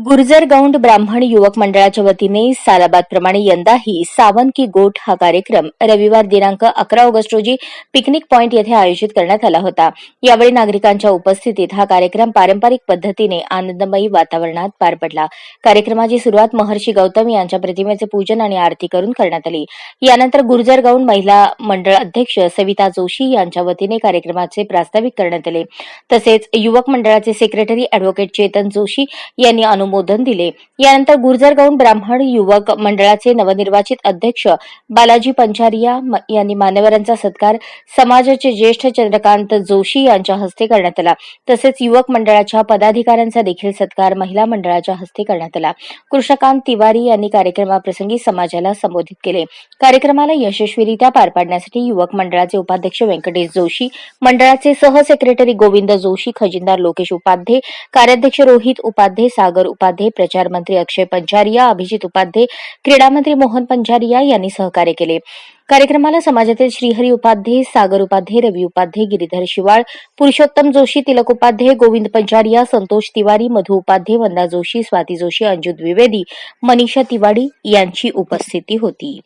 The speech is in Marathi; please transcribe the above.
गुर्जर गौंड ब्राह्मण युवक मंडळाच्या वतीने सालाबादप्रमाणे यंदाही सावन की गोठ हा कार्यक्रम रविवार दिनांक 11 ऑगस्ट रोजी पिकनिक पॉइंट येथे आयोजित करण्यात आला होता. यावेळी नागरिकांच्या उपस्थितीत हा कार्यक्रम पारंपरिक पद्धतीने आनंदमयी वातावरणात पार पडला. कार्यक्रमाची सुरुवात महर्षी गौतम यांच्या प्रतिमेचे पूजन आणि आरती करून करण्यात आली. यानंतर गुर्जर गौंड महिला मंडळ अध्यक्ष सविता जोशी यांच्या वतीने कार्यक्रमाचे प्रास्ताविक करण्यात आले. तसेच युवक मंडळाचे सेक्रेटरी अॅडव्होकेट चेतन जोशी यांनी अनुमोदन दिले. यानंतर गुर्जर गौंड ब्राह्मण युवक मंडळाचे नवनिर्वाचित अध्यक्ष बालाजी पंचारिया यांनी मान्यवरांचा सत्कार समाजाचे ज्येष्ठ चंद्रकांत जोशी यांच्या हस्ते करण्यात आला. तसेच युवक मंडळाच्या पदाधिकाऱ्यांचा देखील सत्कार महिला मंडळाच्या हस्ते करण्यात आला. कृष्णकांत तिवारी यांनी कार्यक्रमाप्रसंगी समाजाला संबोधित केले. कार्यक्रमाला यशस्वीरित्या पार पाडण्यासाठी युवक मंडळाचे उपाध्यक्ष व्यंकटेश जोशी, मंडळाचे सह सेक्रेटरी गोविंद जोशी, खजिनदार लोकेश उपाध्ये, कार्याध्यक्ष रोहित उपाध्ये, सागर उपाध्ये, प्रचार मंत्री अक्षय पंचारिया, अभिजित उपाध्ये, क्रीडा मंत्री मोहन पंचारिया यांनी सहकार्य केले. कार्यक्रमाला समाजातील श्रीहरी उपाध्ये, सागर उपाध्ये, रवी उपाध्ये, गिरीधर शिवाळ, पुरुषोत्तम जोशी, तिलक उपाध्ये, गोविंद पंचारिया, संतोष तिवारी, मधु उपाध्ये, वंदा जोशी, स्वाती जोशी, अंजू द्विवेदी, मनीषा तिवारी यांची उपस्थिती होती.